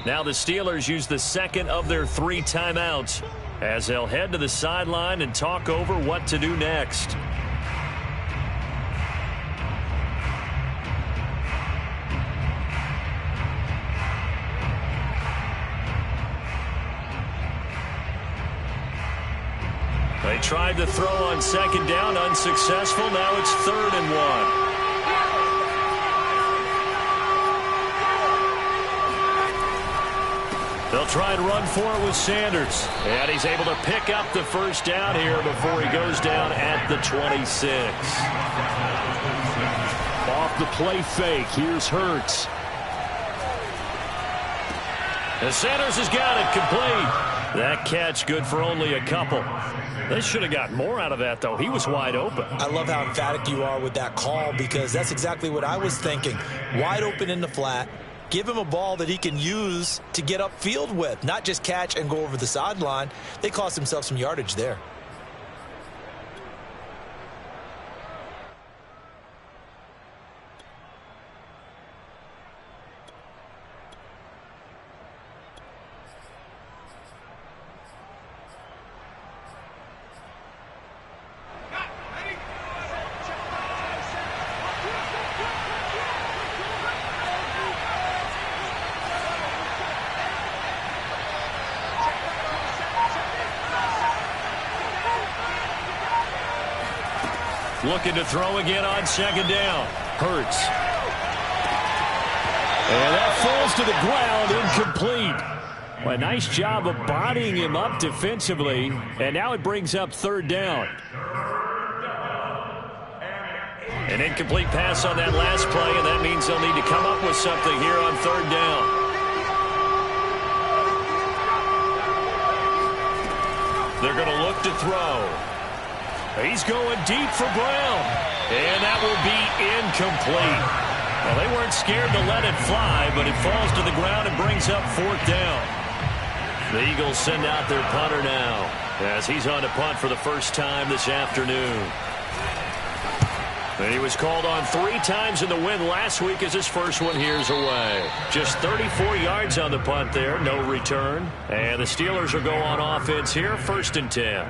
Now the Steelers use the second of their 3 timeouts as they'll head to the sideline and talk over what to do next. They tried to throw on second down, unsuccessful. Now it's 3rd and 1. They'll try and run for it with Sanders. And he's able to pick up the first down here before he goes down at the 26. Off the play fake, here's Hurts. And Sanders has got it complete. That catch good for only a couple. They should have got more out of that, though. He was wide open. I love how emphatic you are with that call because that's exactly what I was thinking. Wide open in the flat. Give him a ball that he can use to get upfield with, not just catch and go over the sideline. They cost themselves some yardage there. Looking to throw again on second down. Hurts. And that falls to the ground, incomplete. Well, a nice job of bodying him up defensively. And now it brings up 3rd down. An incomplete pass on that last play, and that means they'll need to come up with something here on 3rd down. They're going to look to throw. He's going deep for Brown. And that will be incomplete. Well, they weren't scared to let it fly, but it falls to the ground and brings up 4th down. The Eagles send out their punter now as he's on to punt for the first time this afternoon. And he was called on 3 times in the win last week as his first one here's away. Just 34 yards on the punt there, no return. And the Steelers will go on offense here, 1st and 10.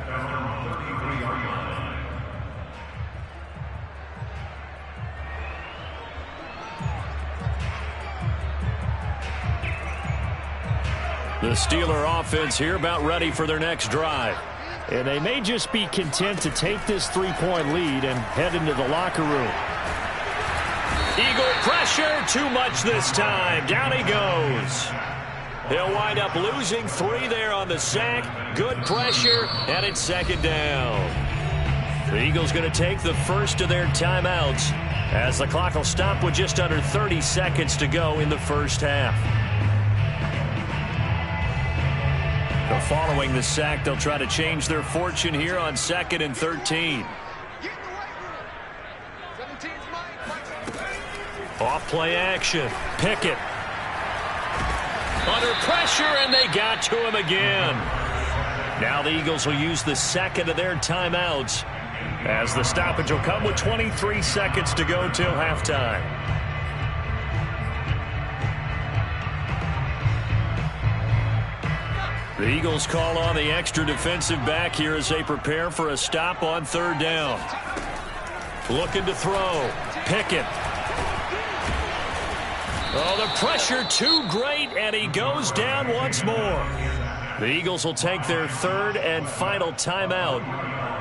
The Steeler offense here about ready for their next drive. And they may just be content to take this 3-point lead and head into the locker room. Eagle pressure, too much this time. Down he goes. He'll wind up losing 3 there on the sack. Good pressure, and it's 2nd down. The Eagles going to take the first of their timeouts as the clock will stop with just under 30 seconds to go in the first half. Following the sack, they'll try to change their fortune here on 2nd and 13. Off play action. Pickett. Under pressure, and they got to him again. Now the Eagles will use the second of their timeouts as the stoppage will come with 23 seconds to go till halftime. The Eagles call on the extra defensive back here as they prepare for a stop on 3rd down. Looking to throw. Pickett. Oh, the pressure too great, and he goes down once more. The Eagles will take their 3rd and final timeout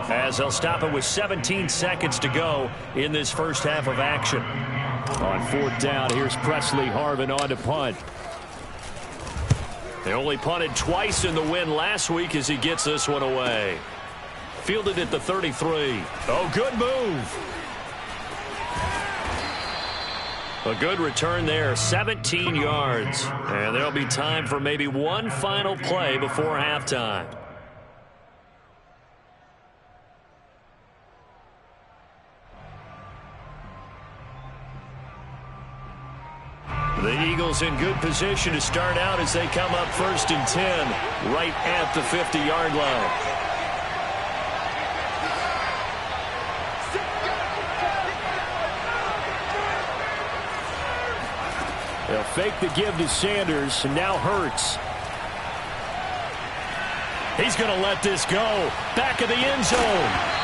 as they'll stop it with 17 seconds to go in this first half of action. On 4th down, here's Presley Harvin on to punt. They only punted twice in the win last week as he gets this one away. Fielded at the 33. Oh, good move. A good return there, 17 yards. And there'll be time for maybe one final play before halftime. The Eagles in good position to start out as they come up 1st and 10 right at the 50-yard line. They'll fake the give to Sanders, and now Hurts. He's going to let this go. Back of the end zone.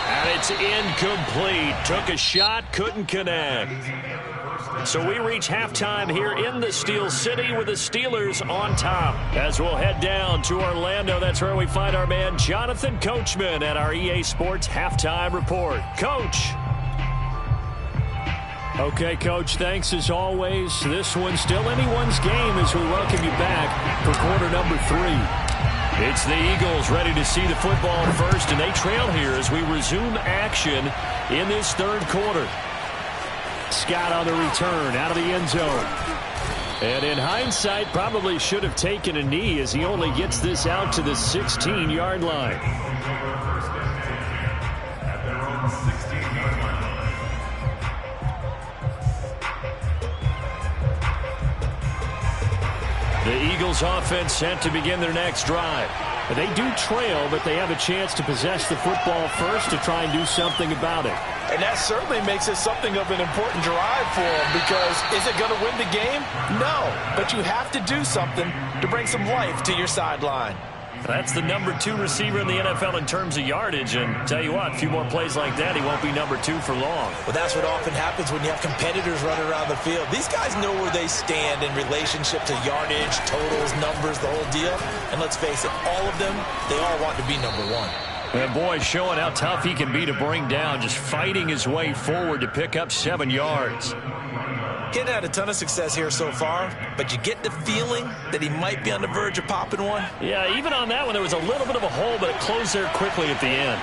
And it's incomplete. Took a shot, couldn't connect. So we reach halftime here in the Steel City with the Steelers on top. As we'll head down to Orlando, that's where we find our man Jonathan Coachman at our EA Sports Halftime Report. Coach. Okay, Coach, thanks as always. This one's still anyone's game as we welcome you back for quarter number 3. It's the Eagles ready to see the football first, and they trail here as we resume action in this third quarter. Scott on the return out of the end zone. And in hindsight, probably should have taken a knee as he only gets this out to the 16-yard line. The Eagles offense set to begin their next drive. They do trail, but they have a chance to possess the football first to try and do something about it. And that certainly makes it something of an important drive for them, because is it going to win the game? No, but you have to do something to bring some life to your sideline. That's the number 2 receiver in the NFL in terms of yardage, and tell you what, a few more plays like that, he won't be number 2 for long. Well, that's what often happens when you have competitors running around the field. These guys know where they stand in relationship to yardage, totals, numbers, the whole deal. And let's face it, all of them, they all want to be number 1. And boy, showing how tough he can be to bring down, just fighting his way forward to pick up 7 yards. He's had a ton of success here so far, but you get the feeling that he might be on the verge of popping one. Yeah, even on that one, there was a little bit of a hole, but it closed there quickly at the end.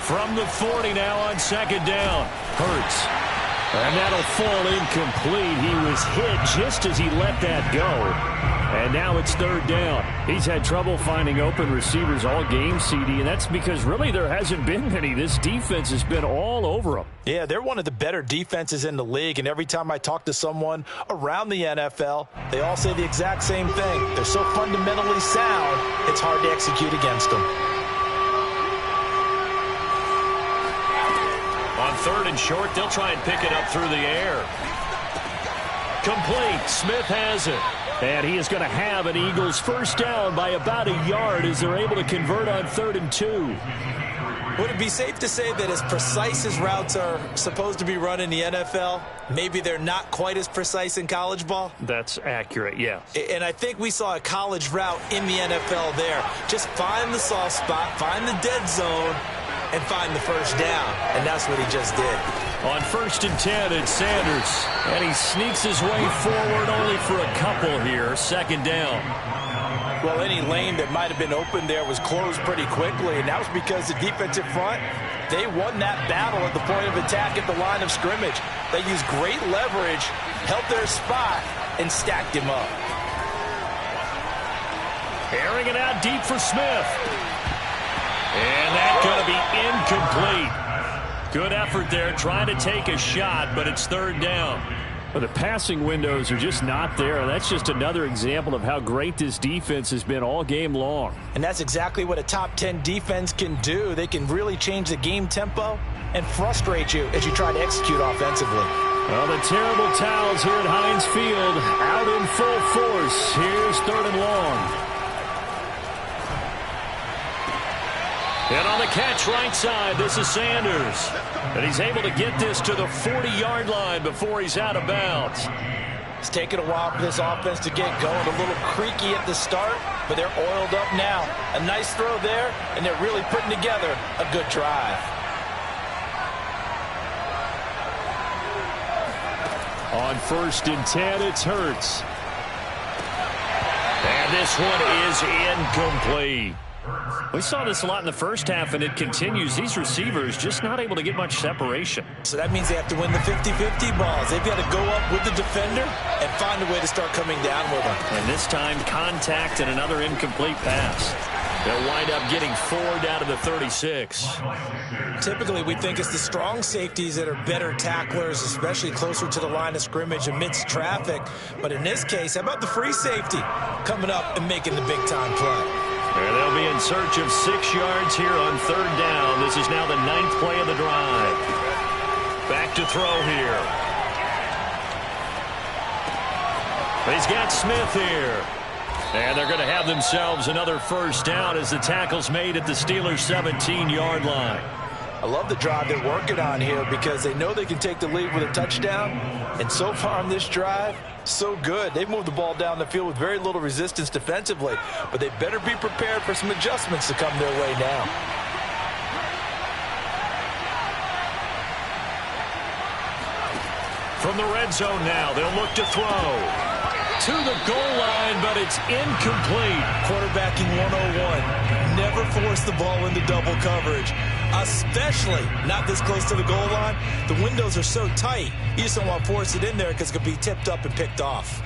From the 40 now on second down. Hurts. And that'll fall incomplete. He was hit just as he let that go. And now it's third down. He's had trouble finding open receivers all game, CD, and that's because really there hasn't been many. This defense has been all over them. Yeah, they're one of the better defenses in the league, and every time I talk to someone around the NFL, they all say the exact same thing. They're so fundamentally sound, it's hard to execute against them. On third and short, they'll try and pick it up through the air. Complete. Smith has it. And he is going to have an Eagles first down by about a yard as they're able to convert on 3rd and 2. Would it be safe to say that as precise as routes are supposed to be run in the NFL, maybe they're not quite as precise in college ball? That's accurate, yeah. And I think we saw a college route in the NFL there. Just find the soft spot, find the dead zone, and find the first down. And that's what he just did. On 1st and 10, it's Sanders. And he sneaks his way forward only for a couple here. 2nd down. Well, any lane that might have been open there was closed pretty quickly, and that was because the defensive front, they won that battle at the point of attack at the line of scrimmage. They used great leverage, held their spot, and stacked him up. Airing it out deep for Smith. And that's going to be incomplete. Good effort there, trying to take a shot, but it's 3rd down. Well, the passing windows are just not there. That's just another example of how great this defense has been all game long. And that's exactly what a top 10 defense can do. They can really change the game tempo and frustrate you as you try to execute offensively. Well, the terrible towels here at Heinz Field out in full force. Here's 3rd and long. And on the catch right side, this is Sanders. And he's able to get this to the 40-yard line before he's out of bounds. It's taken a while for this offense to get going. A little creaky at the start, but they're oiled up now. A nice throw there, and they're really putting together a good drive. On 1st and 10, it's Hurts. And this one is incomplete. We saw this a lot in the first half, and it continues. These receivers just not able to get much separation. So that means they have to win the 50-50 balls. They've got to go up with the defender and find a way to start coming down with them. And this time, contact and another incomplete pass. They'll wind up getting 4 down to the 36. Typically, we think it's the strong safeties that are better tacklers, especially closer to the line of scrimmage amidst traffic. But in this case, how about the free safety coming up and making the big-time play? And they'll be in search of 6 yards here on 3rd down. This is now the 9th play of the drive. Back to throw here. He's got Smith here. And they're going to have themselves another first down as the tackle's made at the Steelers' 17-yard line. I love the drive they're working on here because they know they can take the lead with a touchdown. And so far on this drive, so good. They've moved the ball down the field with very little resistance defensively. But they better be prepared for some adjustments to come their way now. From the red zone now, they'll look to throw. To the goal line, but it's incomplete. Quarterbacking 101. Never force the ball into double coverage, especially not this close to the goal line. The windows are so tight, you just don't want to force it in there because it could be tipped up and picked off.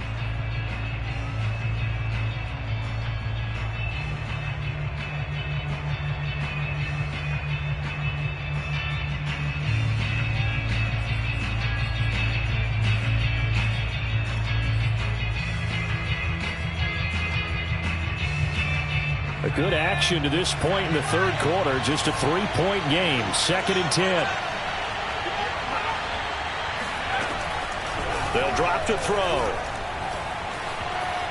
A good action to this point in the third quarter. Just a 3-point game. 2nd and 10. They'll drop to throw.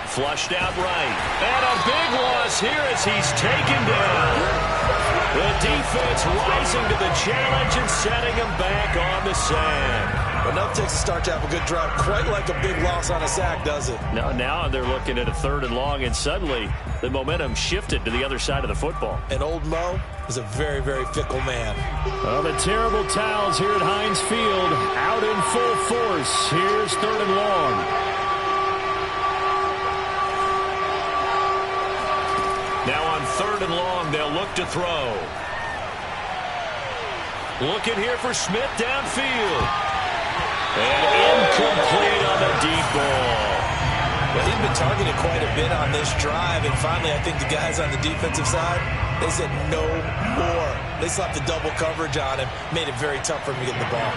Flushed out right. And a big loss here as he's taken down. The defense rising to the challenge and setting him back on the sack. Enough takes a start to have a good drive. Quite like a big loss on a sack, does it? Now they're looking at a 3rd and long, and suddenly the momentum shifted to the other side of the football. And old Mo is a very, very fickle man. Well, the terrible towels here at Heinz Field out in full force. Here's 3rd and long. Now on 3rd and long, they'll look to throw. Looking here for Smith downfield. And incomplete on the deep ball. Well, he's been targeted quite a bit on this drive, and finally I think the guys on the defensive side, they said no more. They slapped the double coverage on him, made it very tough for him to get the ball.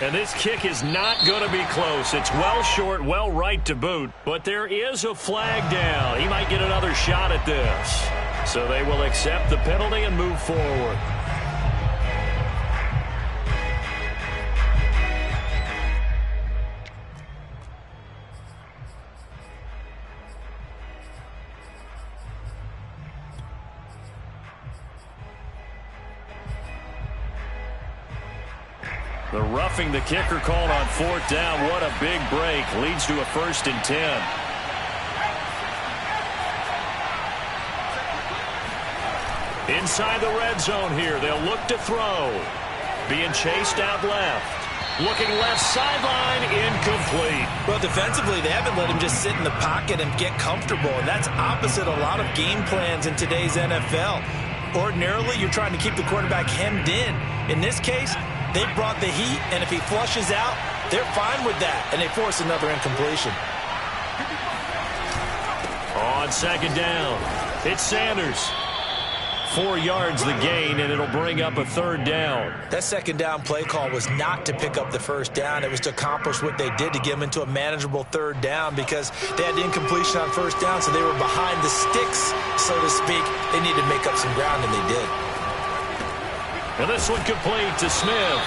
And this kick is not going to be close. It's well short, well right to boot. But there is a flag down. He might get another shot at this. So they will accept the penalty and move forward. The roughing the kicker called on 4th down. What a big break. Leads to a 1st and 10. Inside the red zone here. They'll look to throw. Being chased out left. Looking left sideline. Incomplete. Well, defensively, they haven't let him just sit in the pocket and get comfortable. And that's opposite a lot of game plans in today's NFL. Ordinarily, you're trying to keep the quarterback hemmed in. In this case, they brought the heat, and if he flushes out, they're fine with that, and they force another incompletion. On 2nd down, it's Sanders. 4 yards the gain, and it'll bring up a 3rd down. That 2nd down play call was not to pick up the 1st down. It was to accomplish what they did to get them into a manageable 3rd down because they had the incompletion on 1st down, so they were behind the sticks, so to speak. They needed to make up some ground, and they did. And this one complete to Smith.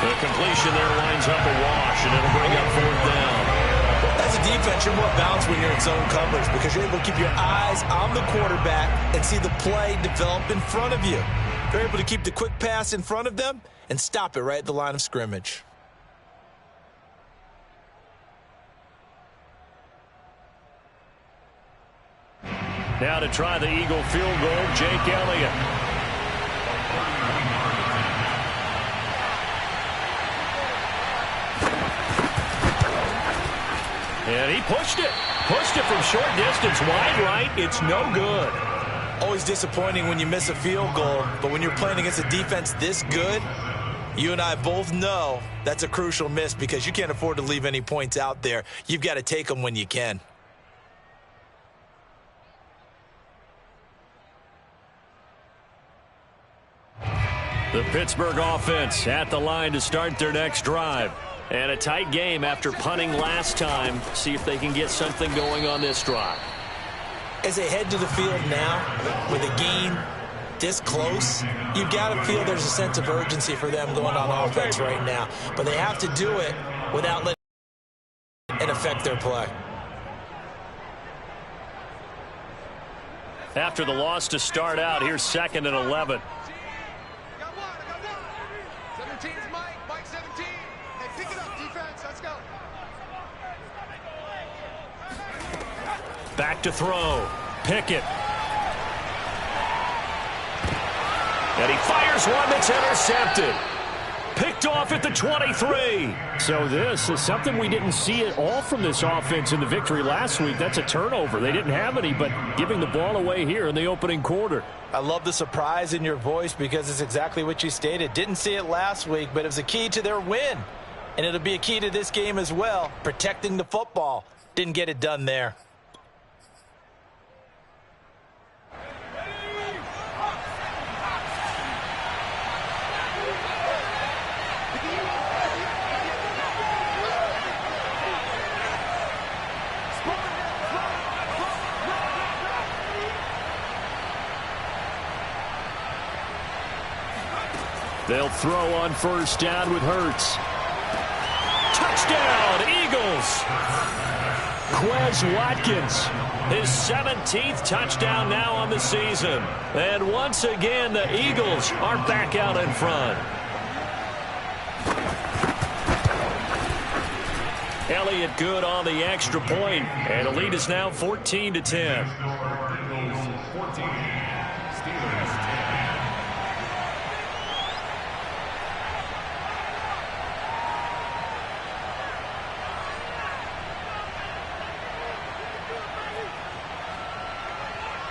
The completion there lines up a wash, and it'll bring up 4th down. As a defense, you're more balanced when you're in zone coverage because you're able to keep your eyes on the quarterback and see the play develop in front of you. You're able to keep the quick pass in front of them and stop it right at the line of scrimmage. Now to try the Eagle field goal, Jake Elliott. And he pushed it. Pushed it from short distance, wide right. It's no good. Always disappointing when you miss a field goal, but when you're playing against a defense this good, you and I both know that's a crucial miss because you can't afford to leave any points out there. You've got to take them when you can. The Pittsburgh offense at the line to start their next drive. And a tight game after punting last time. See if they can get something going on this drive. As they head to the field now with a game this close, you've got to feel there's a sense of urgency for them going on offense right now. But they have to do it without letting it affect their play. After the loss to start out, here's 2nd and 11. Back to throw. Pickett. And he fires one that's intercepted. Picked off at the 23. So this is something we didn't see at all from this offense in the victory last week. That's a turnover. They didn't have any, but giving the ball away here in the opening quarter. I love the surprise in your voice because it's exactly what you stated. Didn't see it last week, but it was a key to their win. And it'll be a key to this game as well, protecting the football. Didn't get it done there. They'll throw on first down with Hurts. Touchdown, Eagles. Quez Watkins, his 17th touchdown now on the season. And once again, the Eagles are back out in front. Elliott good on the extra point, and the lead is now 14-10.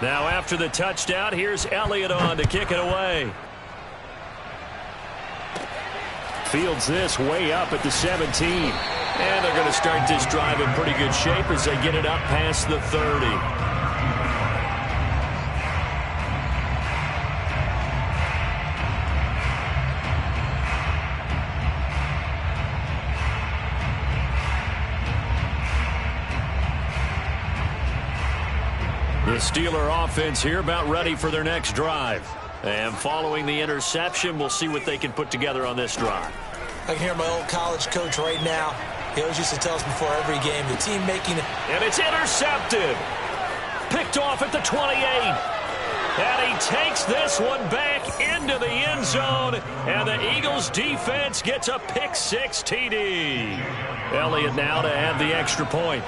Now after the touchdown, here's Elliott on to kick it away. Fields this way up at the 17. And they're going to start this drive in pretty good shape as they get it up past the 30. The Steeler offense here about ready for their next drive. And following the interception, we'll see what they can put together on this drive. I can hear my old college coach right now. He always used to tell us before every game, the team making it. And it's intercepted. Picked off at the 28. And he takes this one back into the end zone. And the Eagles defense gets a pick-6 TD. Elliott now to add the extra point.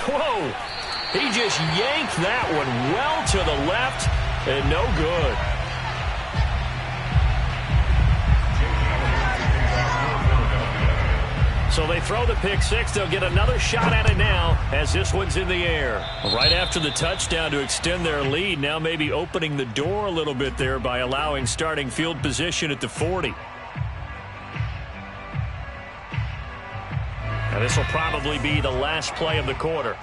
Whoa. He just yanked that one well to the left and no good. So they throw the pick-6. They'll get another shot at it now as this one's in the air. Right after the touchdown to extend their lead, now maybe opening the door a little bit there by allowing starting field position at the 40. Now this will probably be the last play of the quarter.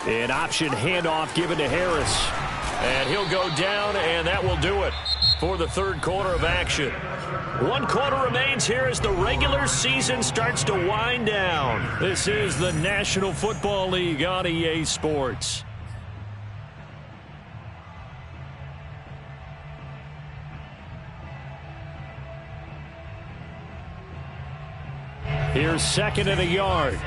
An option handoff given to Harris. And he'll go down, and that will do it for the third quarter of action. One quarter remains here as the regular season starts to wind down. This is the National Football League on EA Sports. Here's 2nd and a yard.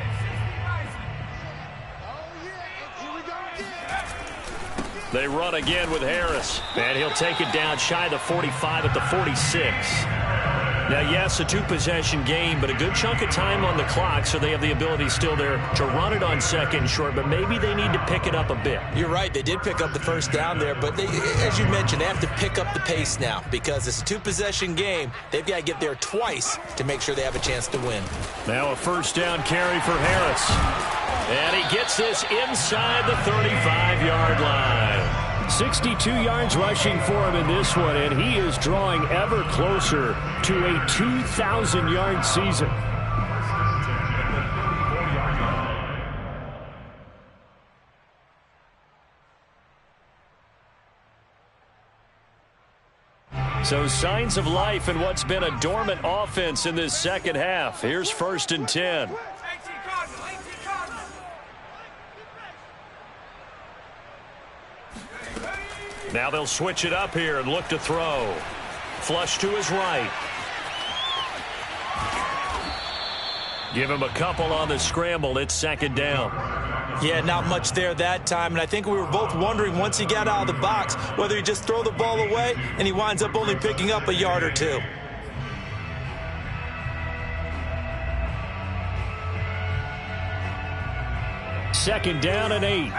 They run again with Harris. And he'll take it down shy of the 45 at the 46. Now, yes, a two-possession game, but a good chunk of time on the clock, so they have the ability still there to run it on 2nd and short, but maybe they need to pick it up a bit. You're right. They did pick up the first down there, but they, as you mentioned, they have to pick up the pace now because it's a two-possession game. They've got to get there twice to make sure they have a chance to win. Now a first down carry for Harris. And he gets this inside the 35-yard line. 62 yards rushing for him in this one, and he is drawing ever closer to a 2,000-yard season. So signs of life in what's been a dormant offense in this second half. Here's 1st and 10. Now they'll switch it up here and look to throw. Flush to his right. Give him a couple on the scramble. It's 2nd down. Yeah, not much there that time, and I think we were both wondering once he got out of the box whether he just throw the ball away and he winds up only picking up a yard or two. Second down and 8. He's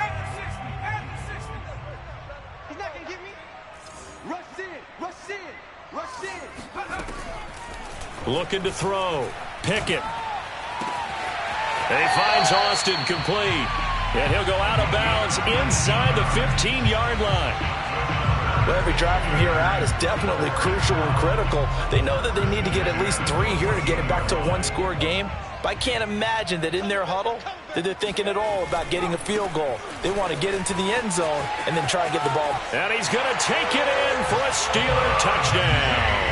not going to get me. Rush in, rush in, rush in. Looking to throw. Pickett. He finds Austin complete. And he'll go out of bounds inside the 15-yard line. Well, every drive from here out is definitely crucial and critical. They know that they need to get at least 3 here to get it back to a one-score game. But I can't imagine that in their huddle that they're thinking at all about getting a field goal. They want to get into the end zone and then try and get the ball. And he's going to take it in for a Steeler touchdown.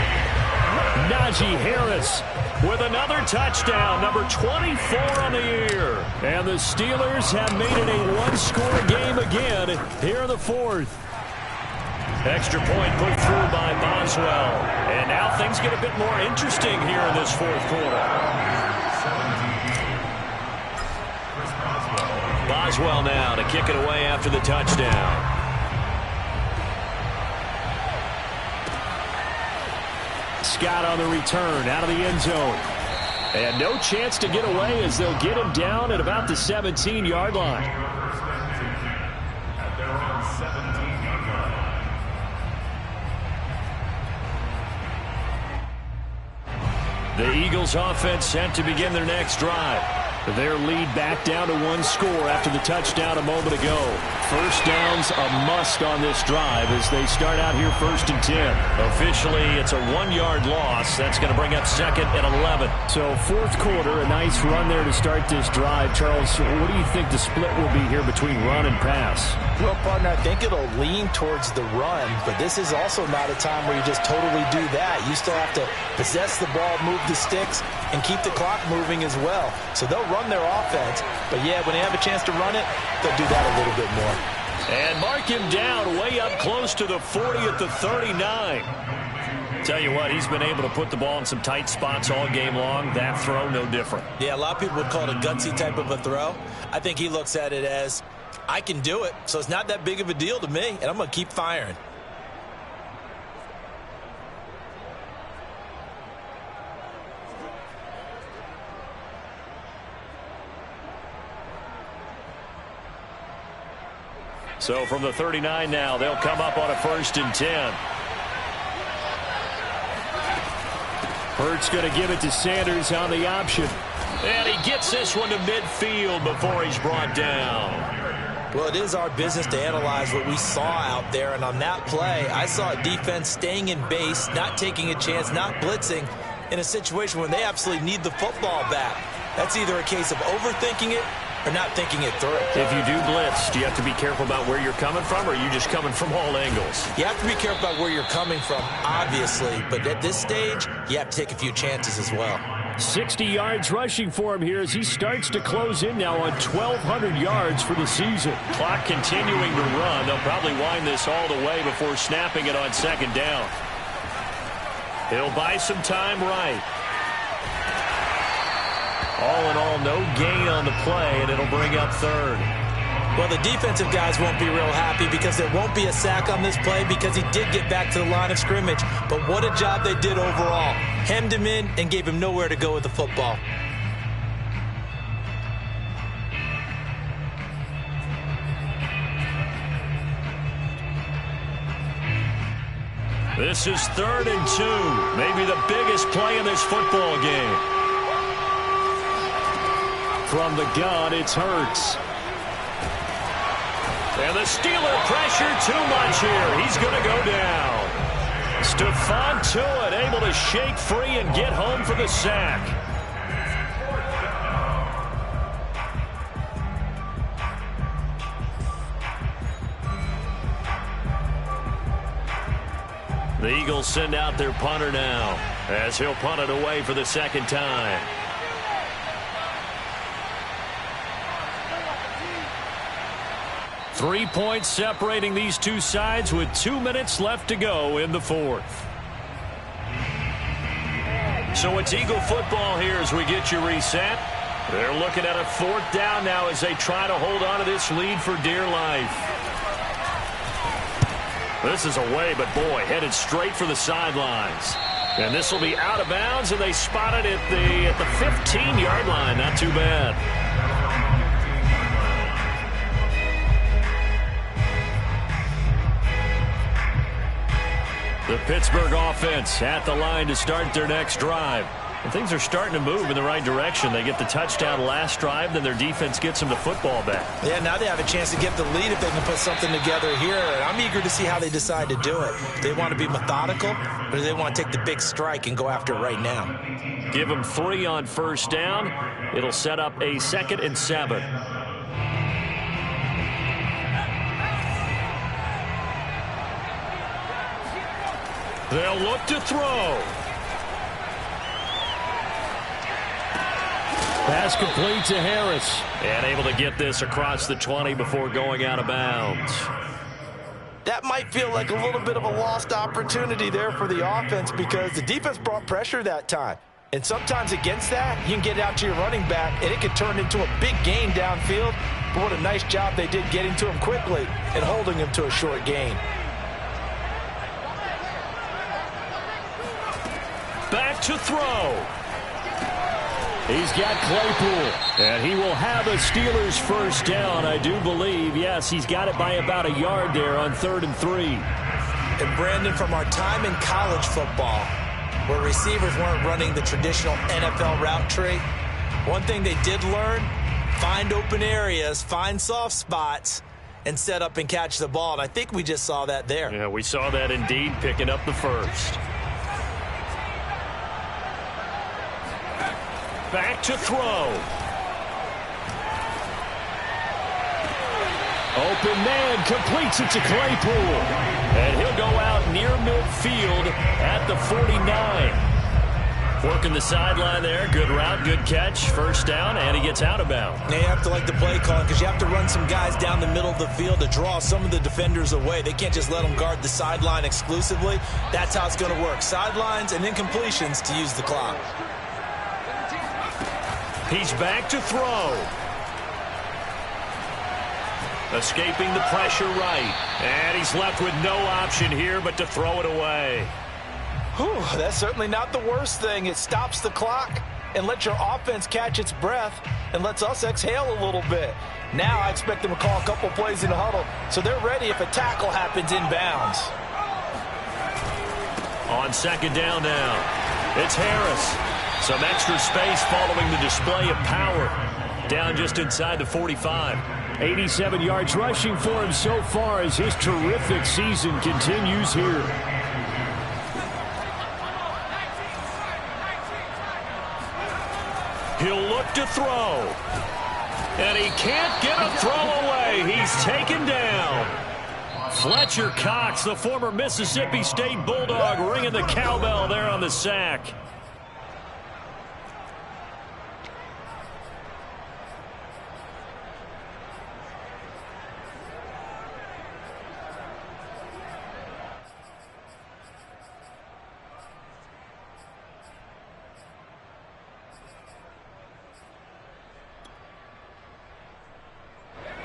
Najee Harris with another touchdown, number 24 on the year. And the Steelers have made it a one-score game again here in the 4th. Extra point put through by Boswell. And now things get a bit more interesting here in this 4th quarter. Boswell now to kick it away after the touchdown. Scott on the return out of the end zone. And no chance to get away as they'll get him down at about the 17-yard line. The Eagles offense set to begin their next drive. Their lead back down to 1 score after the touchdown a moment ago. First down's a must on this drive as they start out here 1st and 10. Officially, it's a 1-yard loss. That's going to bring up 2nd and 11. So 4th quarter, a nice run there to start this drive. Charles, what do you think the split will be here between run and pass? Well, partner, I think it'll lean towards the run, but this is also not a time where you just totally do that. You still have to possess the ball, move the sticks, and keep the clock moving as well. So they'll run their offense, but yeah, when they have a chance to run it, they'll do that a little bit more. And mark him down way up close to the 40 at the 39. Tell you what, he's been able to put the ball in some tight spots all game long. That throw, no different. Yeah, a lot of people would call it a gutsy type of a throw. I think he looks at it as, I can do it, so it's not that big of a deal to me, and I'm going to keep firing. So from the 39 now, they'll come up on a 1st and 10. Hurts going to give it to Sanders on the option. And he gets this one to midfield before he's brought down. Well, it is our business to analyze what we saw out there, and on that play, I saw a defense staying in base, not taking a chance, not blitzing, in a situation where they absolutely need the football back. That's either a case of overthinking it or not thinking it through. If you do blitz, do you have to be careful about where you're coming from, or are you just coming from all angles? You have to be careful about where you're coming from, obviously, but at this stage, you have to take a few chances as well. 60 yards rushing for him here as he starts to close in now on 1,200 yards for the season. Clock continuing to run. They'll probably wind this all the way before snapping it on 2nd down. He'll buy some time right. All in all, no gain on the play, and it'll bring up 3rd. Well, the defensive guys won't be real happy because there won't be a sack on this play because he did get back to the line of scrimmage. But what a job they did overall. Hemmed him in and gave him nowhere to go with the football. This is 3rd and 2. Maybe the biggest play in this football game. From the gun, it's Hurts. And the Steeler pressure too much here. He's going to go down. Stephon Tuitt able to shake free and get home for the sack. The Eagles send out their punter now as he'll punt it away for the second time. Three points separating these two sides with 2 minutes left to go in the fourth. So it's Eagle football here as we get you reset. They're looking at a fourth down now as they try to hold on to this lead for dear life. This is away, but boy, headed straight for the sidelines. And this will be out of bounds, and they spot it at the 15-yard line. Not too bad. The Pittsburgh offense at the line to start their next drive. And things are starting to move in the right direction. They get the touchdown last drive, then their defense gets them the football back. Yeah, now they have a chance to get the lead if they can put something together here. And I'm eager to see how they decide to do it. Do they want to be methodical, or do they want to take the big strike and go after it right now? Give them 3 on first down. It'll set up a 2nd and 7. They'll look to throw. Pass complete to Harris. And able to get this across the 20 before going out of bounds. That might feel like a little bit of a lost opportunity there for the offense because the defense brought pressure that time. And sometimes against that, you can get it out to your running back, and it can turn into a big gain downfield. But what a nice job they did getting to him quickly and holding him to a short gain. Back to throw. He's got Claypool, and he will have a Steelers first down, I do believe. Yes, he's got it by about a yard there on 3rd and 3. And Brandon, from our time in college football, where receivers weren't running the traditional NFL route tree, one thing they did learn, find open areas, find soft spots, and set up and catch the ball. And I think we just saw that there. Yeah, we saw that indeed, picking up the first. Back to throw. Open man completes it to Claypool. And he'll go out near midfield at the 49. Working the sideline there. Good route, good catch. First down, and he gets out of bounds. Now you have to like the play calling because you have to run some guys down the middle of the field to draw some of the defenders away. They can't just let them guard the sideline exclusively. That's how it's going to work. Sidelines and incompletions to use the clock. He's back to throw. Escaping the pressure right. And he's left with no option here but to throw it away. Whew, that's certainly not the worst thing. It stops the clock and lets your offense catch its breath and lets us exhale a little bit. Now I expect them to call a couple plays in the huddle so they're ready if a tackle happens inbounds. On 2nd down now, it's Harris. Some extra space following the display of power. Down just inside the 45. 87 yards rushing for him so far as his terrific season continues here. He'll look to throw. And he can't get a throw away. He's taken down. Fletcher Cox, the former Mississippi State Bulldog, ringing the cowbell there on the sack.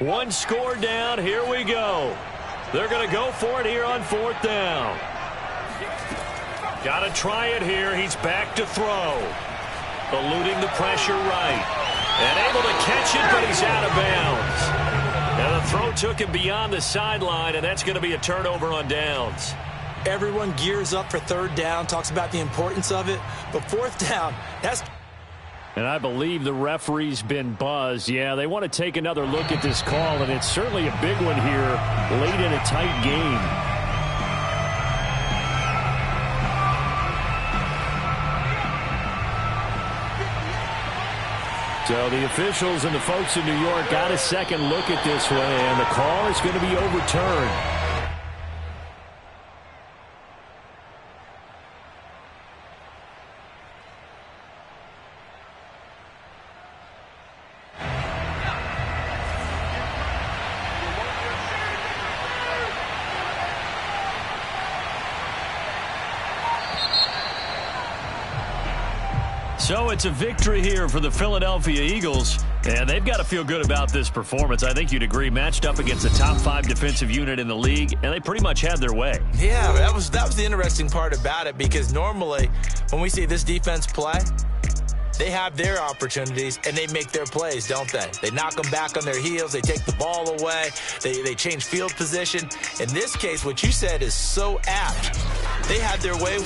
One score down. Here we go. They're going to go for it here on 4th down. Got to try it here. He's back to throw. Eluding the pressure right. And able to catch it, but he's out of bounds. Now the throw took him beyond the sideline, and that's going to be a turnover on downs. Everyone gears up for 3rd down, talks about the importance of it. But 4th down, that's... And I believe the referee's been buzzed. Yeah, they want to take another look at this call, and it's certainly a big one here late in a tight game. So the officials and the folks in New York got a second look at this one, and the call is going to be overturned. So it's a victory here for the Philadelphia Eagles, and they've got to feel good about this performance. I think you'd agree, matched up against a top 5 defensive unit in the league, and they pretty much had their way. Yeah, that was the interesting part about it, because normally when we see this defense play, they have their opportunities, and they make their plays, don't they? They knock them back on their heels. They take the ball away. They change field position. In this case, what you said is so apt. They had their way with